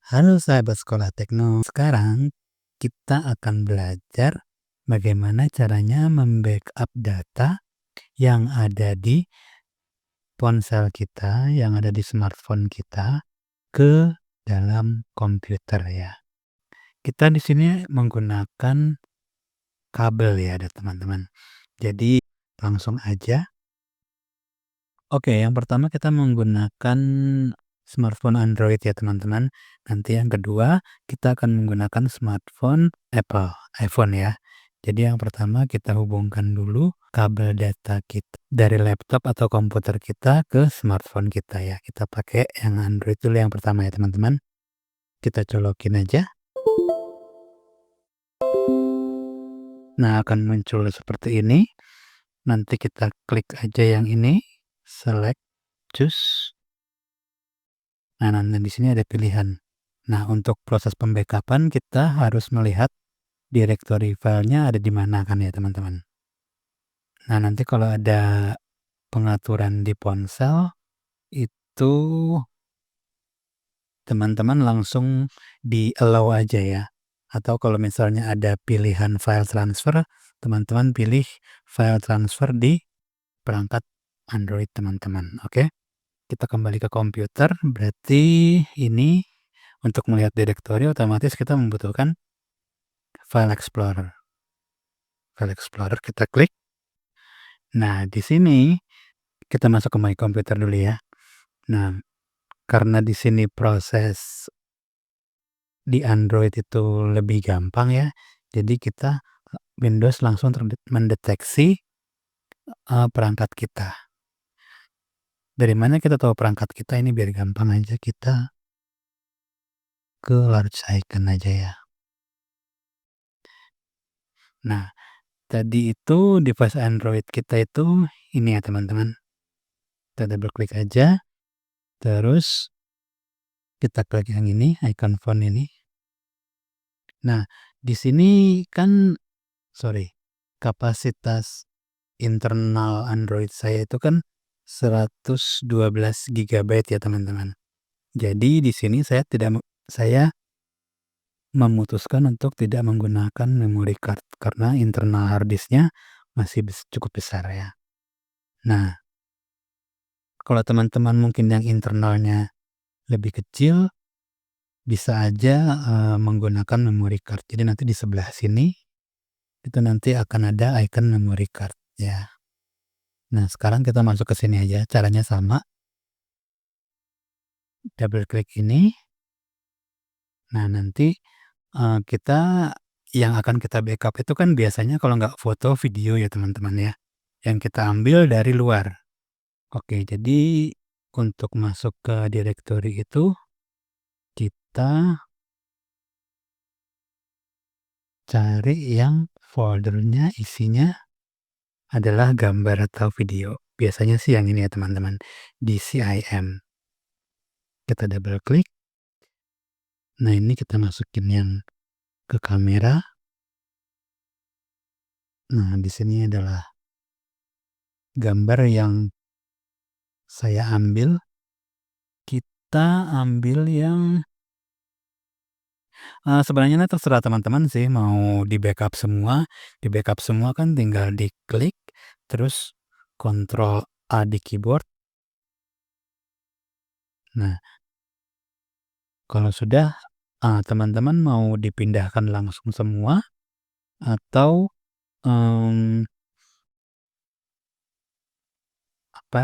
Halo sahabat Sekolah Tekno. Sekarang kita akan belajar bagaimana caranya membackup data yang ada di ponsel kita, yang ada di smartphone kita ke dalam komputer ya. Kita di sini menggunakan kabel ya, ada teman-teman. Jadi langsung aja. Oke, yang pertama kita menggunakan smartphone Android ya teman-teman. Nanti yang kedua kita akan menggunakan smartphone Apple, iPhone ya. Jadi yang pertama kita hubungkan dulu kabel data kita dari laptop atau komputer kita ke smartphone kita ya. Kita pakai yang Android dulu yang pertama ya teman-teman. Kita colokin aja. Nah, akan muncul seperti ini. Nanti kita klik aja yang ini, select, choose. Nah, nanti di sini ada pilihan. Nah, untuk proses pembackupan kita harus melihat direktori filenya ada di mana kan ya teman-teman. Nah, nanti kalau ada pengaturan di ponsel itu teman-teman langsung di allow aja ya. Atau kalau misalnya ada pilihan file transfer, teman-teman pilih file transfer di perangkat Android teman-teman. Oke. Kita kembali ke komputer, berarti ini untuk melihat direktori otomatis kita membutuhkan File Explorer. File Explorer kita klik. Nah, di sini kita masuk ke My Computer dulu ya. Nah, karena di sini proses di Android itu lebih gampang ya. Jadi kita Windows langsung mendeteksi perangkat kita. Dari mana kita tahu perangkat kita ini biar gampang aja kita ke large icon aja ya. Nah, tadi itu device Android kita itu ini ya teman-teman. Kita double klik aja. Terus kita klik yang ini, icon phone ini. Nah, di sini kan kapasitas internal Android saya itu kan 112 GB ya teman-teman. Jadi di sini saya memutuskan untuk tidak menggunakan memory card karena internal hard disknya masih cukup besar ya. Nah, kalau teman-teman mungkin yang internalnya lebih kecil, bisa aja menggunakan memory card. Jadi nanti di sebelah sini itu nanti akan ada icon memory card ya. Nah, sekarang kita masuk ke sini aja. Caranya sama. Double klik ini. Nah, nanti kita yang akan kita backup itu kan biasanya kalau nggak foto, video ya teman-teman ya. Yang kita ambil dari luar. Oke, jadi untuk masuk ke direktori itu kita cari yang foldernya isinya adalah gambar atau video. Biasanya sih yang ini ya teman-teman, DCIM. Kita double klik. Nah, ini kita masukin yang ke kamera. Nah, di sini adalah gambar yang saya ambil. Kita ambil yang sebenarnya terserah teman-teman sih mau di-backup semua. Di-backup semua kan tinggal diklik, terus Ctrl A di keyboard. Nah, kalau sudah teman-teman mau dipindahkan langsung semua atau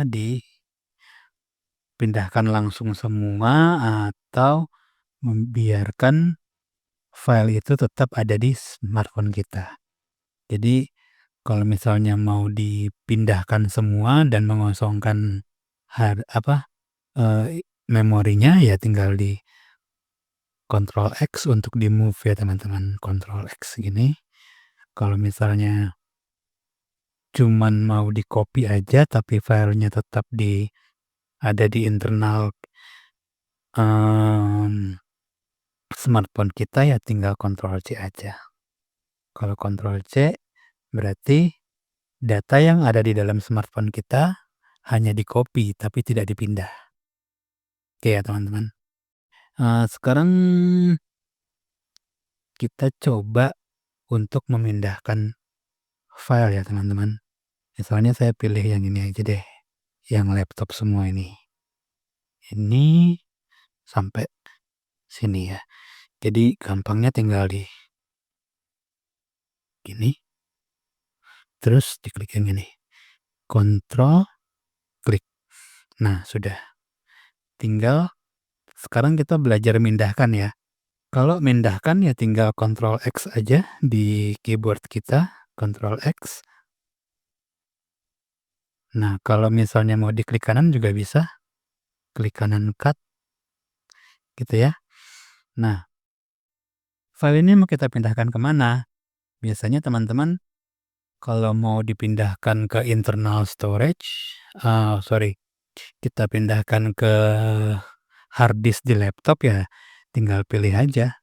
dipindahkan langsung semua atau membiarkan file itu tetap ada di smartphone kita. Jadi kalau misalnya mau dipindahkan semua dan mengosongkan memorinya ya tinggal di Ctrl X untuk di-move ya teman-teman, Ctrl X gini. Kalau misalnya cuman mau di-copy aja tapi filenya tetap ada di internal smartphone kita ya tinggal Ctrl C aja. Kalau Ctrl C berarti data yang ada di dalam smartphone kita hanya di-copy tapi tidak dipindah. Oke ya teman-teman. Sekarang kita coba untuk memindahkan file ya teman-teman. Misalnya saya pilih yang ini aja deh, yang laptop semua ini. Ini sampai sini ya. Jadi gampangnya tinggal di gini, terus diklik yang ini. Kontrol, klik. Nah, sudah. Tinggal sekarang kita belajar mindahkan ya. Kalau mindahkan ya tinggal Ctrl X aja di keyboard kita, Ctrl X. Nah, kalau misalnya mau diklik kanan juga bisa, klik kanan cut, gitu ya. Nah, file ini mau kita pindahkan kemana? Biasanya teman-teman kalau mau dipindahkan ke internal storage, kita pindahkan ke hard disk di laptop ya, tinggal pilih aja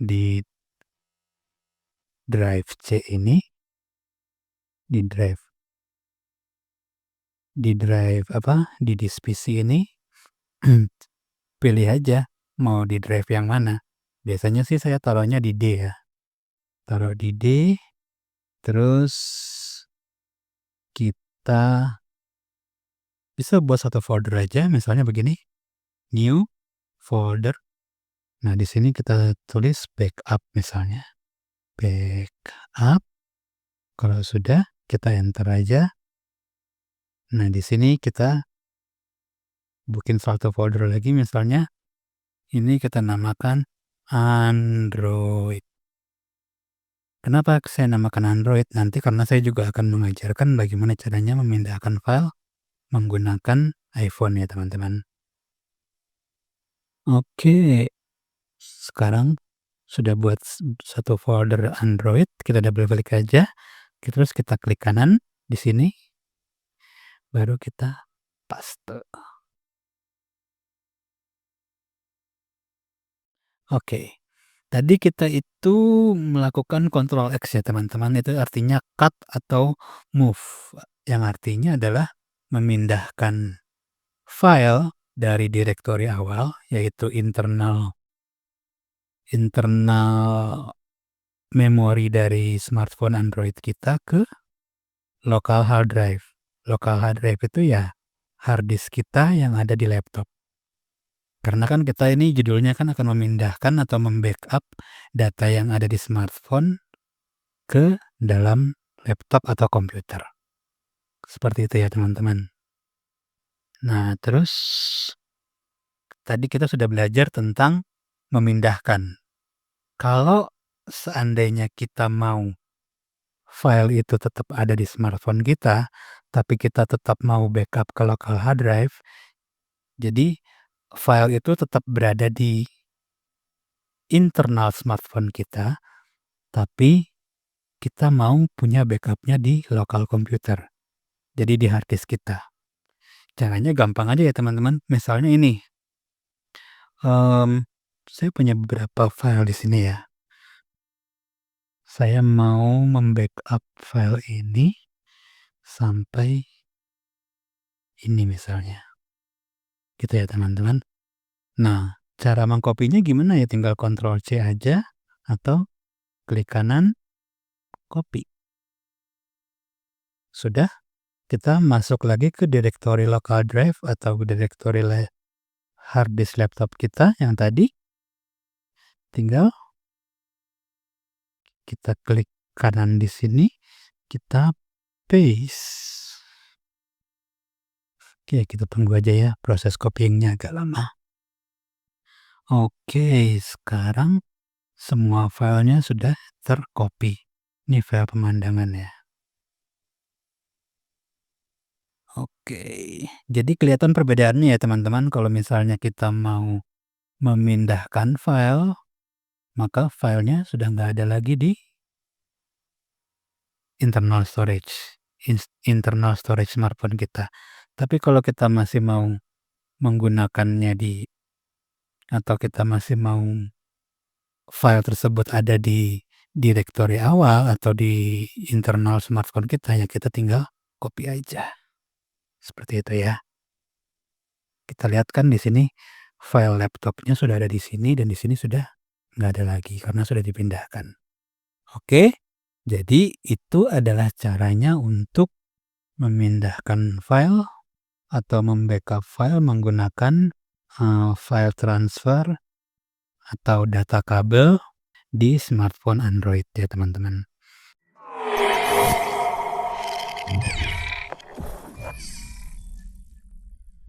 di drive C ini, di drive di disk PC ini, pilih aja mau di drive yang mana. Biasanya sih saya taruhnya di D ya. Taruh di D, terus kita bisa buat satu folder aja, misalnya begini, new folder. Nah, di sini kita tulis backup misalnya. Backup. Kalau sudah, kita enter aja. Nah, di sini kita bikin satu folder lagi, misalnya ini kita namakan Android. Kenapa saya namakan Android? Nanti karena saya juga akan mengajarkan bagaimana caranya memindahkan file menggunakan iPhone ya teman-teman. Oke, sekarang sudah buat satu folder Android, kita double klik aja, terus kita klik kanan di sini, baru kita paste. Oke. Tadi kita itu melakukan Ctrl X ya teman-teman, itu artinya cut atau move, yang artinya adalah memindahkan file dari direktori awal, yaitu internal memori dari smartphone Android kita ke local hard drive. Local hard drive itu ya hard disk kita yang ada di laptop. Karena kan kita ini judulnya kan akan memindahkan atau membackup data yang ada di smartphone ke dalam laptop atau komputer. Seperti itu ya teman-teman. Nah, terus tadi kita sudah belajar tentang memindahkan. Kalau seandainya kita mau file itu tetap ada di smartphone kita, tapi kita tetap mau backup ke local hard drive, jadi file itu tetap berada di internal smartphone kita, tapi kita mau punya backupnya di lokal komputer. Jadi di hard disk kita. Caranya gampang aja ya teman-teman. Misalnya ini, saya punya beberapa file di sini ya. Saya mau membackup file ini sampai ini misalnya. Gitu ya teman-teman. Nah, cara mengkopinya gimana ya? Tinggal Ctrl C aja atau klik kanan, copy. Sudah, kita masuk lagi ke direktori local drive atau direktori hard disk laptop kita yang tadi. Tinggal kita klik kanan di sini, kita paste. Oke, kita tunggu aja ya, proses copyingnya agak lama. Oke, sekarang semua filenya sudah tercopy. Ini file pemandangan ya. Oke, jadi kelihatan perbedaannya ya teman-teman. Kalau misalnya kita mau memindahkan file, maka filenya sudah nggak ada lagi di internal storage smartphone kita. Tapi kalau kita masih mau menggunakannya atau kita masih mau file tersebut ada di direktori awal atau di internal smartphone kita, ya kita tinggal copy aja. Seperti itu ya. Kita lihat kan di sini file laptopnya sudah ada di sini dan di sini sudah nggak ada lagi karena sudah dipindahkan. Oke, jadi itu adalah caranya untuk memindahkan file atau membackup file menggunakan file transfer atau data kabel di smartphone Android ya teman-teman.